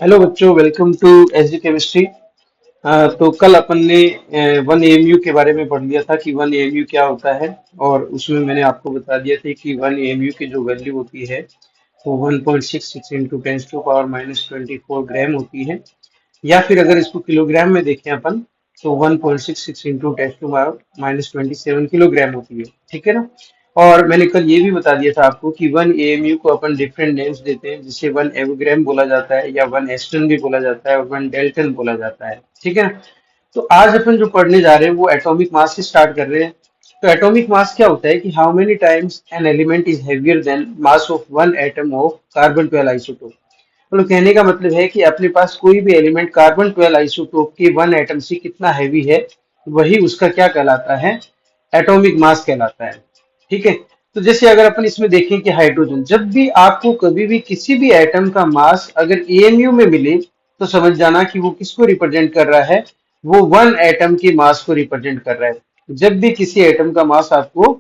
Hello बच्चों, welcome to SG chemistry. तो कल अपन ने 1 एएमयू के बारे में पढ़ लिया था कि 1 एएमयू क्या होता है। और उसमें मैंने आपको बता दिया था कि 1 एएमयू की जो वैल्यू होती है वो 1.66 इंटू टेंस टू पावर -24 ग्राम होती है। या फिर अगर इसको किलोग्राम में देखें अपन, तो 1.66 इंटू टेन टू -27 किलोग्राम होती है। ठीक है ना। और मैंने कल ये भी बता दिया था आपको कि 1 एएमयू को अपन डिफरेंट नेम्स देते हैं, जिसे 1 एवोग्राम बोला जाता है या 1 एस्टन भी बोला जाता है और 1 डेल्टन बोला जाता है। ठीक है ना। तो आज अपन जो पढ़ने जा रहे हैं वो एटॉमिक मास से स्टार्ट कर रहे हैं। तो एटॉमिक मास क्या होता है कि how many times an element is heavier then mass of one atom of carbon 12 isotope. मतलब कहने का मतलब है कि अपने पास कोई भी एलिमेंट कार्बन 12 आइसोटोप के वन एटम से कितना हैवी है, वही उसका क्या कहलाता है, एटॉमिक मास कहलाता है। ठीक है। तो जैसे अगर अपन इसमें देखें कि हाइड्रोजन, जब भी आपको कभी भी किसी भी एटम का मास अगर एएमयू में मिले, तो समझ जाना कि वो किसको रिप्रेजेंट कर रहा है, वो वन एटम के मास को रिप्रेजेंट कर रहा है। जब भी किसी एटम का मास आपको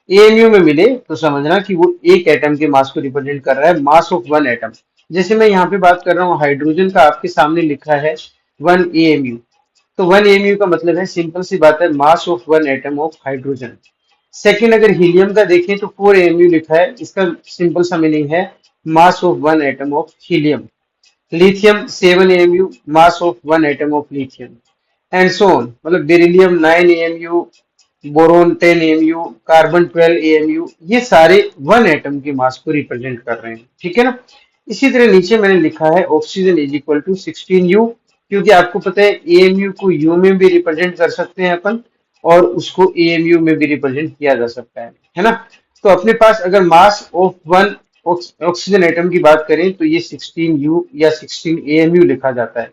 एएमयू में मिले, तो समझना कि वो एक एटम के मास को रिप्रेजेंट कर रहा है, मास ऑफ वन एटम। जैसे मैं यहाँ पे बात कर रहा हूँ हाइड्रोजन का, आपके सामने लिखा है 1 एएमयू। तो 1 एएमयू का मतलब है, सिंपल सी बात है, mass of one atom of hydrogen. Second अगर हीलियम का देखें तो 4 एएमयू लिखा है, इसका सिंपल सा मीनिंग है mass of one atom of helium. Lithium 7 amu, mass of one atom of lithium. And so on, मतलब beryllium 9 amu, boron 10 amu, carbon 12 amu, ये सारे वन एटम के मास को रिप्रेजेंट कर रहे हैं। ठीक है ना। इसी तरह नीचे मैंने लिखा है oxygen is equal to 16 u, क्योंकि आपको पता है एएमयू को यू में भी रिप्रेजेंट कर सकते हैं अपन, और उसको एएमयू में भी रिप्रेजेंट किया जा सकता है ना। तो अपने पास अगर मास ऑफ वन ऑक्सीजन एटम की बात करें तो ये 16 यू या 16 एएमयू लिखा जाता है।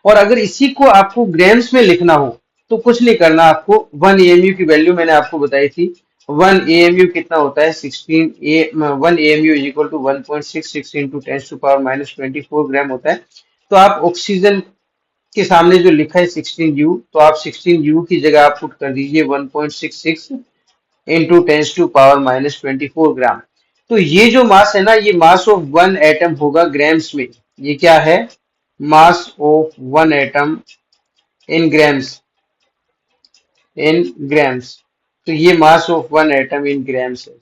और अगर इसी को आपको ग्राम्स में लिखना हो, तो कुछ नहीं करना आपको, 1 एएमयू की वैल्यू मैंने आपको बताई थी। 1 एएमयू कितना होता है, 1 AMU is equal to 1.66 into ten to power -24 gram होता है। तो आप ऑक्सीजन के सामने जो लिखा है 16 यू, तो आप 16 यू की जगह आप पुट कर दीजिए 1.66 इंटू टेन टू पावर -24 ग्राम। तो ये जो मास है ना, ये मास ऑफ वन एटम होगा ग्राम्स में। ये क्या है, mass of one atom in grams, in grams. तो ये मास of one atom in grams है।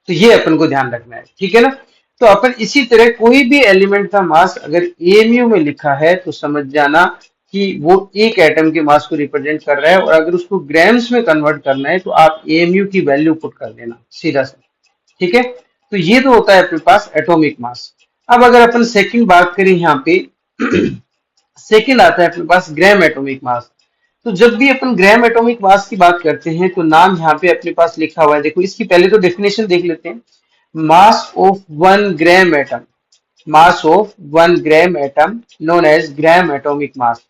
तो ये अपन को ध्यान रखना है। ठीक है ना। तो अपन इसी तरह कोई भी एलिमेंट का मास अगर एएमयू में लिखा है, तो समझ जाना कि वो एक एटम के मास को रिप्रेजेंट कर रहा है, और अगर उसको ग्राम्स में कन्वर्ट करना है तो आप एएमयू की वैल्यू पुट कर देना सीधा सा। ठीक है। तो ये तो होता है अपने पास एटॉमिक मास। अब अगर अपन सेकंड बात करें यहाँ पे, सेकंड आता है अपने पास ग्राम एटॉमिक मास। तो जब भी अपन ग्राम एटॉमिक मास की बात करते हैं, तो नाम यहाँ पे अपने पास लिखा हुआ है, देखो इसकी पहले तो डेफिनेशन देख लेते हैं। Mass of one gram atom, mass of one gram atom known as gram atomic mass.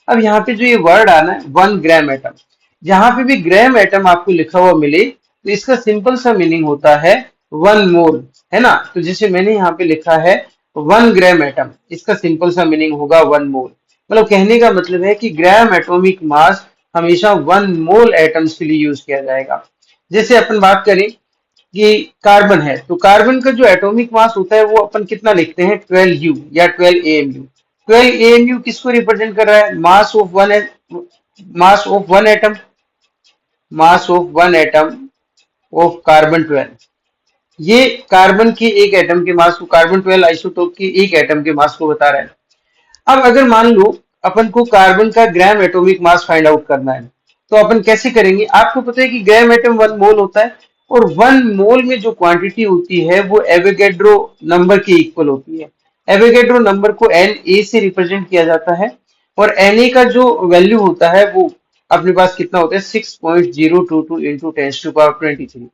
अब यहाँ पे जो ये वर्ड आना है 1 ग्राम एटम, जहां पे भी ग्राम एटम आपको लिखा हुआ मिले, तो इसका सिंपल सा मीनिंग होता है 1 मोल, है ना। तो जैसे मैंने यहाँ पे लिखा है 1 ग्राम एटम, इसका सिंपल सा मीनिंग होगा 1 मोल। मतलब कहने का मतलब है कि ग्राम एटॉमिक मास हमेशा 1 मोल एटम्स के लिए यूज किया जाएगा। जैसे अपन बात करें कि कार्बन है, तो कार्बन का जो एटॉमिक मास होता है वो अपन कितना लिखते हैं, 12 यू या 12 एएमयू। 12 एएमयू किसको रिप्रेजेंट कर रहा है, mass of one, mass of one atom, mass of one atom of carbon 12। ये कार्बन के एक एटम के मास को, कार्बन 12 आइसोटोप के एक एटम के मास को बता रहा है। अब अगर मान लो अपन को कार्बन का ग्राम एटॉमिक मास फाइंड आउट करना है, तो अपन कैसे करेंगे। आपको पता है कि ग्राम एटम 1 मोल होता है, और 1 मोल में जो क्वांटिटी होती है वो एवोगैड्रो नंबर के इक्वल होती है। एवोगैड्रो नंबर को एन ए से रिप्रेजेंट किया जाता है, और एन ए का जो वैल्यू होता है वो अपने पास कितना होता है, 6.022 इंटू टेन टू पावर 23।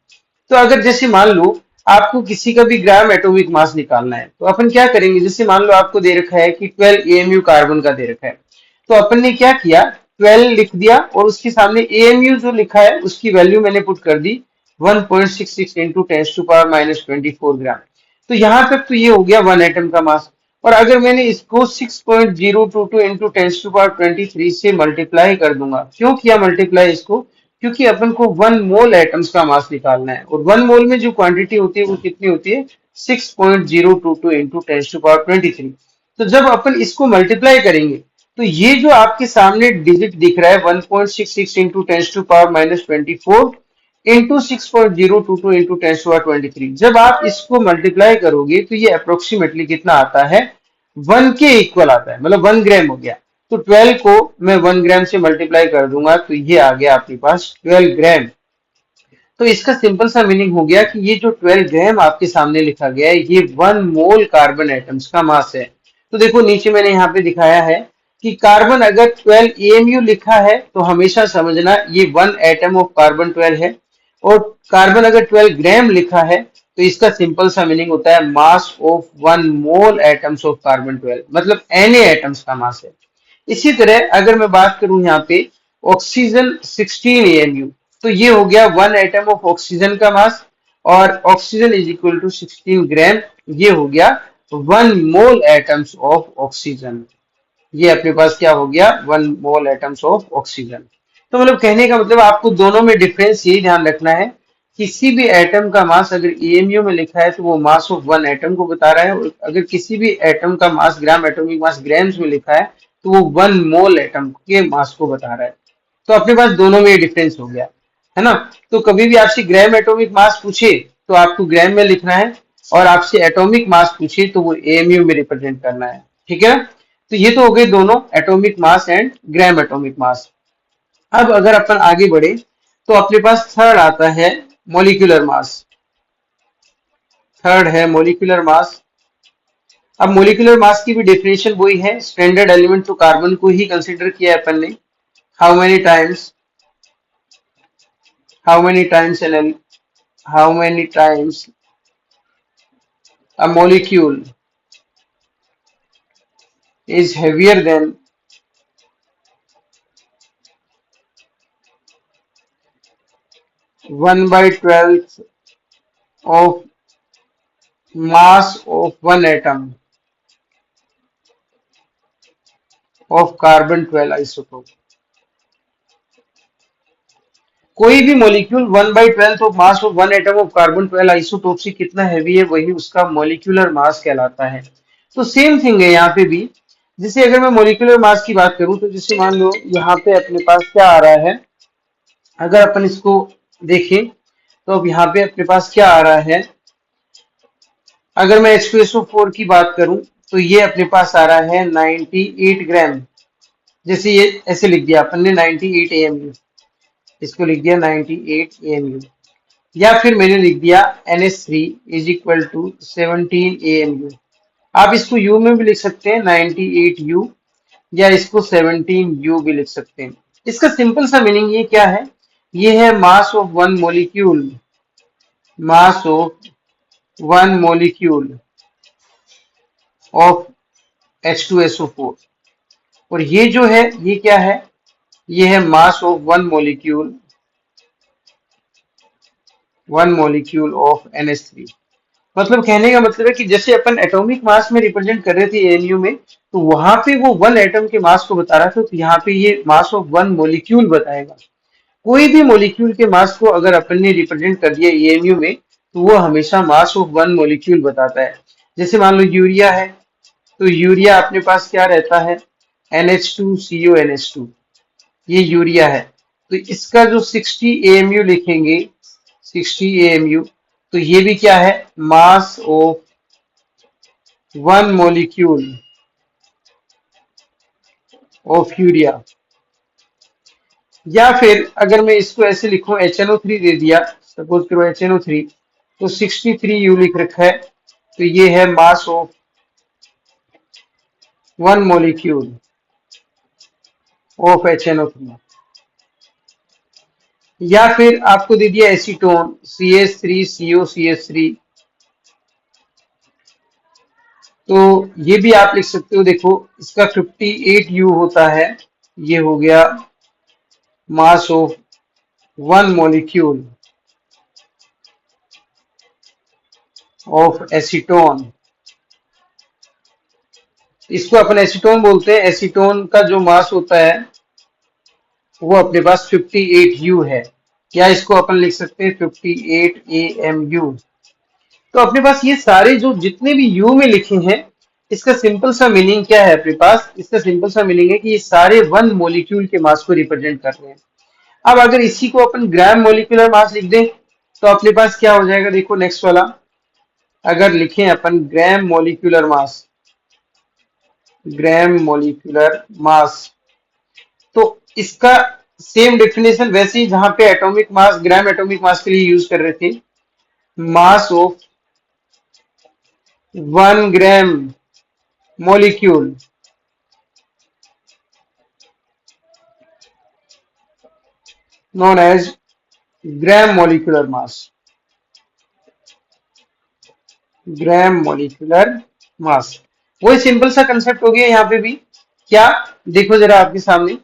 तो अगर जैसे मान लो आपको किसी का भी ग्राम एटॉमिक मास निकालना है, तो अपन क्या करेंगे, जैसे मान लो आपको दे रखा है कि 12 एएमयू कार्बन का दे रखा है, तो अपन ने क्या किया, 12 लिख दिया, और उसके सामने एएमयू जो लिखा है उसकी वैल्यू मैंने पुट कर दी 1.66 इंटू टेन टू पावर -24 ग्राम। तो यहां तक तो ये हो गया वन एटम का मास। और अगर मैंने इसको 6.022 इंटू टेन टू पावर 23 से मल्टीप्लाई कर दूंगा, क्यों किया मल्टीप्लाई इसको, क्योंकि अपन को 1 मोल एटम्स का मास निकालना है, और 1 मोल में जो क्वांटिटी होती है वो कितनी होती है, 6.022 इंटू टेन टू पावर 23। तो जब अपन इसको मल्टीप्लाई करेंगे तो ये जो आपके सामने डिजिट दिख रहा है 1.66 into tens to power minus 24 into 6.022 into tens to power 23, जब आप इसको मल्टीप्लाई करोगे तो ये अप्रोक्सीमेटली कितना आता है, 1 के इक्वल आता है, मतलब 1 ग्राम हो गया। तो 12 को मैं 1 ग्राम से मल्टीप्लाई कर दूंगा तो ये आ गया आपके पास 12 ग्राम। तो इसका सिंपल सा मीनिंग हो गया कि ये जो 12 ग्राम आपके सामने लिखा गया है ये 1 मोल कार्बन एटम्स का मास है। तो देखो नीचे मैंने यहाँ पे दिखाया है कि कार्बन अगर 12 AMU लिखा है तो हमेशा समझना ये 1 एटम ऑफ कार्बन 12 है, और कार्बन अगर 12 ग्राम लिखा है तो इसका सिंपल सा मीनिंग होता है mass of 1 mole atoms of carbon 12, मतलब Na एटम्स का मास है। इसी तरह अगर मैं बात करूं यहाँ पे ऑक्सीजन 16 AMU, तो ये हो गया 1 एटम ऑफ ऑक्सीजन का मास, और ऑक्सीजन इज इक्वल टू 16 ग्राम, ये हो गया 1 मोल एटम्स ऑफ ऑक्सीजन। ये अपने पास क्या हो गया, 1 मोल एटम्स ऑफ ऑक्सीजन। तो मतलब कहने का मतलब आपको दोनों में डिफरेंस यही ध्यान रखना है, किसी भी एटम का मास अगर एएमयू में लिखा है तो वो मास ऑफ 1 एटम को बता रहा है, और अगर किसी भी एटम का मास ग्राम एटॉमिक मास ग्राम्स में लिखा है तो वो 1 मोल एटम के मास को बता रहा है। तो अपने पास दोनों में डिफरेंस हो गया है ना। तो कभी भी आपसे ग्राम एटॉमिक मास पूछे तो आपको ग्राम में लिखना है, और आपसे एटॉमिक मास पूछे तो वो एएमयू में रिप्रेजेंट करना है, ठीक है। तो ये तो हो गए दोनों, atomic mass and gram atomic mass. अब अगर अपन आगे बढ़े तो अपने पास थर्ड आता है मॉलिक्यूलर मास। थर्ड है मॉलिक्यूलर मास। अब मॉलिक्यूलर मास की भी डेफिनेशन वही है, स्टैंडर्ड एलिमेंट तो कार्बन को ही कंसीडर किया है अपन ने। How many times, how many times an how many times a molecule is heavier than 1/12 of mass of one atom of carbon 12 isotope। कोई भी molecule 1/12 of mass of 1 atom of carbon 12 isotope से कितना heavy है वही उसका molecular mass कहलाता है। तो सेम थिंग है यहाँ पे भी। जैसे अगर मैं मॉलिक्यूलर मास की बात करूं तो जैसे मान लो यहाँ पे अपने पास क्या आ रहा है, अगर अपन इसको देखें तो अब यहाँ पे अपने पास क्या आ रहा है, अगर मैं H2SO4 की बात करूं तो ये अपने पास आ रहा है 98 ग्राम। जैसे ये ऐसे लिख दिया अपन ने 98 AMU, इसको लिख दिया 98 AMU, या फिर मैंने लिख दिया NH3 is equal to 17 AMU। आप इसको U में भी लिख सकते हैं 98U, या इसको 17U भी लिख सकते हैं। इसका सिंपल सा मीनिंग ये क्या है, ये है mass of one molecule, mass of one molecule of H2SO4, और ये जो है ये क्या है, ये है mass of one molecule of NH3। मतलब कहने का मतलब है कि जैसे अपन एटॉमिक मास में रिप्रेजेंट कर रहे थे एएमयू में, तो वहां पे वो 1 एटम के मास को बता रहा था, तो यहाँ पे ये मास ऑफ वन मॉलिक्यूल बताएगा। कोई भी मॉलिक्यूल के मास को अगर अपन ने रिप्रेजेंट कर दिया एएमयू में तो वो हमेशा मास ऑफ वन मॉलिक्यूल बताता है। जैसे मान लो यूरिया है, तो यूरिया अपने पास क्या रहता है, NH2CONH2, ये यूरिया है। तो इसका जो 60 AMU लिखेंगे, 60 AMU, तो ये भी क्या है, mass of one molecule of urea. या फिर अगर मैं इसको ऐसे लिखूं HNO3 दे दिया, सपोज करो HNO3, तो 63U लिख रखा है, तो ये है mass of one molecule of HNO3। या फिर आपको दे दिया एसीटोन CH3COCH3, तो ये भी आप लिख सकते हो। देखो इसका 58U होता है, ये हो गया मास of one molecule of acetone. इसको अपन एसीटोन बोलते हैं। एसीटोन का जो मास होता है वो अपने पास 58U है, या इसको अपन लिख सकते हैं 58 AMU। तो अपने पास ये सारे जो जितने भी यू में लिखे हैं इसका सिंपल सा मीनिंग क्या है अपने पास? इसका सिंपल सा मीनिंग है कि ये सारे वन मॉलिक्यूल के मास को रिप्रेजेंट कर रहे हैं। अब अगर इसी को अपन ग्राम मॉलिक्यूलर मास लिख दें तो अपने पास क्या हो जाएगा? देखो नेक्स्ट वाला, अगर लिखें अपन gram molecular mass, gram molecular mass, तो इसका सेम डेफिनेशन वैसे ही जहां पे एटॉमिक मास ग्राम एटॉमिक मास के लिए यूज कर रहे थे, mass of 1 gram molecule known as gram molecular mass, gram molecular mass. वही सिंपल सा कंसेप्ट हो गया यहाँ पे भी। क्या? देखो जरा आपके सामने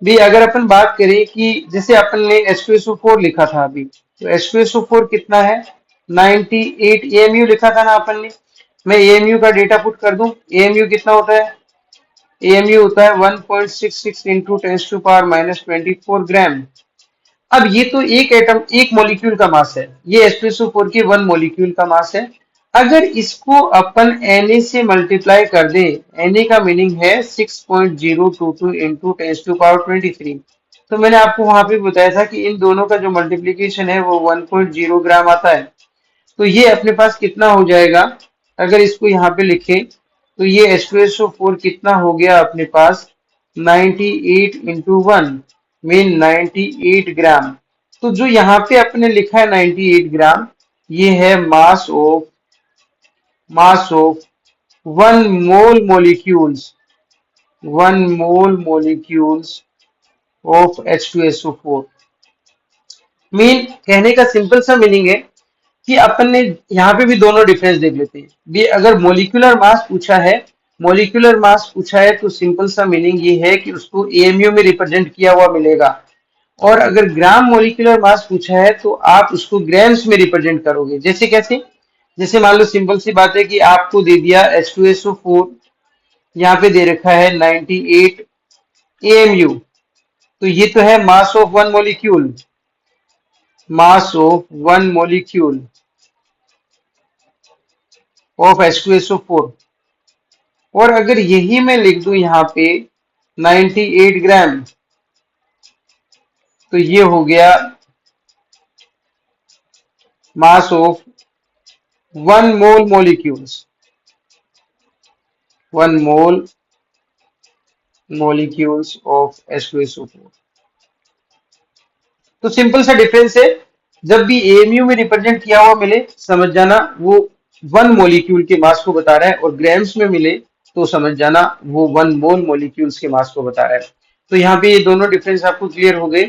भी, अगर अपन बात करें कि जैसे अपन ने H2SO4 लिखा था अभी, तो H2SO4 कितना है? 98 AMU लिखा था ना अपन ने। मैं AMU का डेटा पुट कर दूं, AMU कितना होता है? AMU होता है 1.66 इंटू 10⁻⁻24 ग्राम। अब ये तो एक एटम एक मॉलिक्यूल का मास है, ये H2SO4 के 1 मॉलिक्यूल का मास है। अगर इसको अपन Na से मल्टीप्लाई कर दे, Na का मीनिंग है 6.022 इंटू 10⁻23। तो मैंने आपको वहां पे बताया था कि इन दोनों का जो मल्टीप्लीकेशन है वो 1.0 ग्राम आता है। तो ये अपने पास कितना हो जाएगा? अगर इसको यहाँ पे लिखें तो ये H2SO4 कितना हो गया अपने पास? 98 इंटू 1 मीन 98 ग्राम। तो जो यहाँ पे अपने लिखा है 98 ग्राम, ये है mass of 1 mole molecules, 1 mole molecules of H2SO4। Mean कहने का सिंपल सा मीनिंग है कि अपन ने यहाँ पे भी दोनों डिफरेंस देख लेते हैं भी। अगर मोलिकुलर मास पूछा है तो सिंपल सा मीनिंग ये है कि उसको एएमयू में रिप्रेजेंट किया हुआ मिलेगा। और अगर ग्राम मोलिकुलर मास पूछा है तो आप उसको ग्राम्स में रिप्रेजेंट करोगे। जैसे कैसे? जैसे मान लो सिंपल सी बात है कि आपको दे दिया H2SO4, यहाँ पे दे रखा है 98 AMU, तो ये तो है mass of 1 molecule, mass of 1 molecule of H2SO4। और अगर यही मैं लिख दूं यहाँ पे 98 ग्राम, तो ये हो गया mass of 1 mole molecules, 1 mole molecules of H2SO4। तो सिंपल सा डिफरेंस है, जब भी एएमयू में रिप्रेजेंट किया हुआ मिले समझ जाना वो 1 मॉलिक्यूल के मास को बता रहा है, और ग्राम्स में मिले तो समझ जाना वो 1 मोल मॉलिक्यूल्स के मास को बता रहा है। तो यहाँ पे ये दोनों डिफरेंस आपको क्लियर हो गए।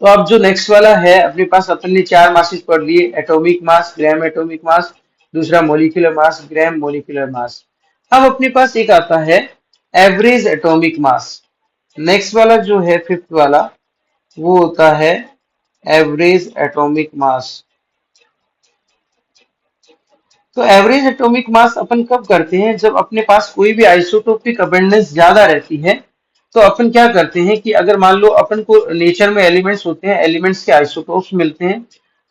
तो अब जो नेक्स्ट वाला है अपने पास, अपन ने 4 मासेस पढ़ लिए, एटॉमिक मास, ग्राम एटॉमिक मास, दूसरा molecular mass, gram molecular mass. अब अपने पास एक आता है एवरेज एटॉमिक मास। नेक्स्ट वाला जो है फिफ्थ वाला, वो होता है एवरेज एटॉमिक मास। तो एवरेज एटॉमिक मास अपन कब करते हैं? जब अपने पास कोई भी आइसोटोपिक अबंडेंस ज्यादा रहती है, तो अपन क्या करते हैं कि अगर मान लो अपन को नेचर में एलिमेंट्स होते हैं, एलिमेंट्स के आइसोटोप्स मिलते हैं,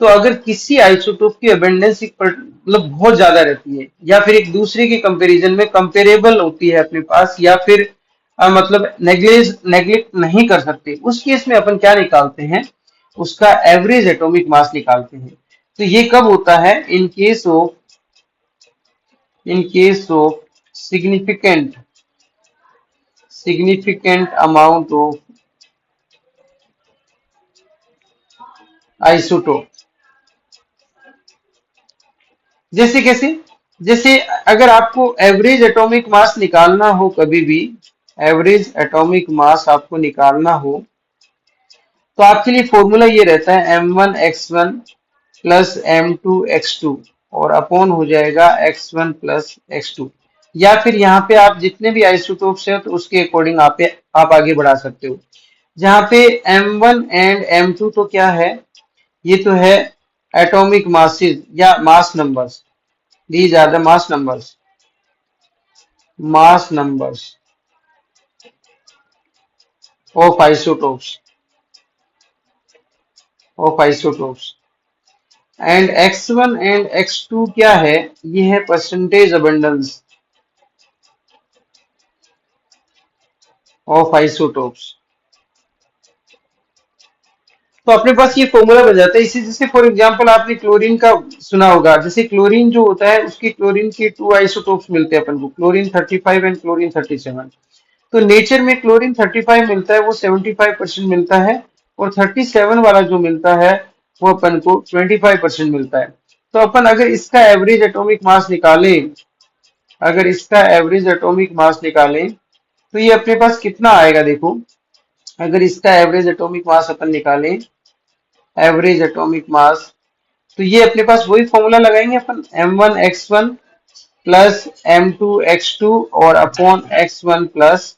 तो अगर किसी आइसोटोप की अबंडेंस मतलब बहुत ज्यादा रहती है, या फिर एक दूसरे के कंपैरिजन में कंपेरेबल होती है अपने पास, या फिर मतलब नेग्लेक्ट नहीं कर सकते, उस केस में अपन क्या निकालते हैं? उसका एवरेज एटॉमिक मास निकालते हैं। तो ये कब होता है? in case of significant amount of isotope। जैसे कैसे? जैसे अगर आपको एवरेज एटॉमिक मास निकालना हो, कभी भी एवरेज एटॉमिक मास आपको निकालना हो, तो आपके लिए फॉर्मूला ये रहता है m1x1 प्लस m2x2 और अपॉन हो जाएगा x1 प्लस x2। या फिर यहाँ पे आप जितने भी आइसोटोप्स हैं तो उसके अकॉर्डिंग आप आगे बढ़ा सकते हो। जहाँ पे m1 एंड m2 तो क्या है? ये तो है एटॉमिक मासेस या mass numbers. These are the mass numbers of isotopes. And x1 and x2 क्या है? ये है परसेंटेज अबंडेंस, ऑफ आइसोटोप्स। तो अपने पास ये फॉर्मूला बन जाता है। इसी जैसे फॉर एग्जांपल आपने क्लोरीन का सुना होगा, जैसे क्लोरीन जो होता है उसकी क्लोरीन के टू आइसोटोप्स मिलते हैं अपन को, क्लोरीन 35 एंड क्लोरीन 37। तो नेचर में क्लोरीन 35 मिलता है वो 75% मिलता है, और 37 वाला जो मिलता है वो अपन को 25% मिलता है। तो अपन अगर इसका एवरेज एटॉमिक मास निकालें, अगर इसका एवरेज एटॉमिक मास निकालें तो ये अपने पास कितना आएगा देखो। अगर इसका एवरेज एटॉमिक मास अपन निकालें, एवरेज एटॉमिक मास, तो ये अपने पास वही फॉर्मूला लगाएंगे अपन, m1x1 प्लस m2x2 और अपॉन x1 प्लस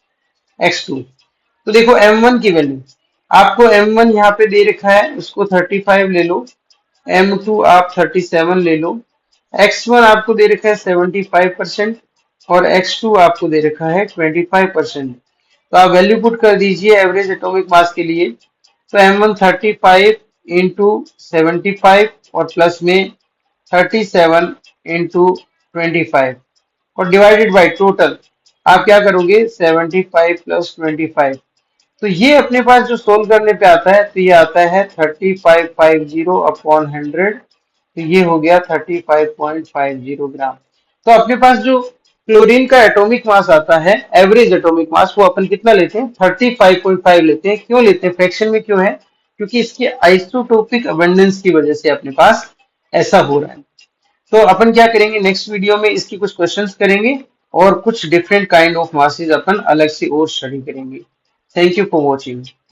x2। तो देखो m1 की वैल्यू, आपको m1 यहाँ पे दे रखा है, उसको 35 ले लो, m2 आप 37 ले लो, x1 आपको दे रखा है 75% और x2 आपको दे रखा है 25%। तो आप वैल्यू पुट कर दीजिए एवरेज एटॉमिक मास के लिए। तो m1 35 इंटू 75 और प्लस में 37 इंटू 25 और डिवाइडेड बाई टोटल, आप क्या करोगे 75 प्लस 25। तो ये अपने पास जो सोल्व करने पे आता है तो ये आता है 3550 अपॉन 100। तो ये हो गया 35.50 ग्राम। तो अपने पास जो क्लोरीन का एटॉमिक मास आता है, एवरेज एटॉमिक मास, वो अपन कितना लेते हैं 35.5 लेते हैं। क्यों लेते हैं, फ्रैक्शन में क्यों है, क्योंकि इसकी आइसोटोपिक अबंडेंस की वजह से अपने पास ऐसा हो रहा है। तो अपन क्या करेंगे, नेक्स्ट वीडियो में इसकी कुछ क्वेश्चंस करेंगे और कुछ डिफरेंट काइंड ऑफ मासेस अपन अलग से और स्टडी करेंगे। Thank you for watching.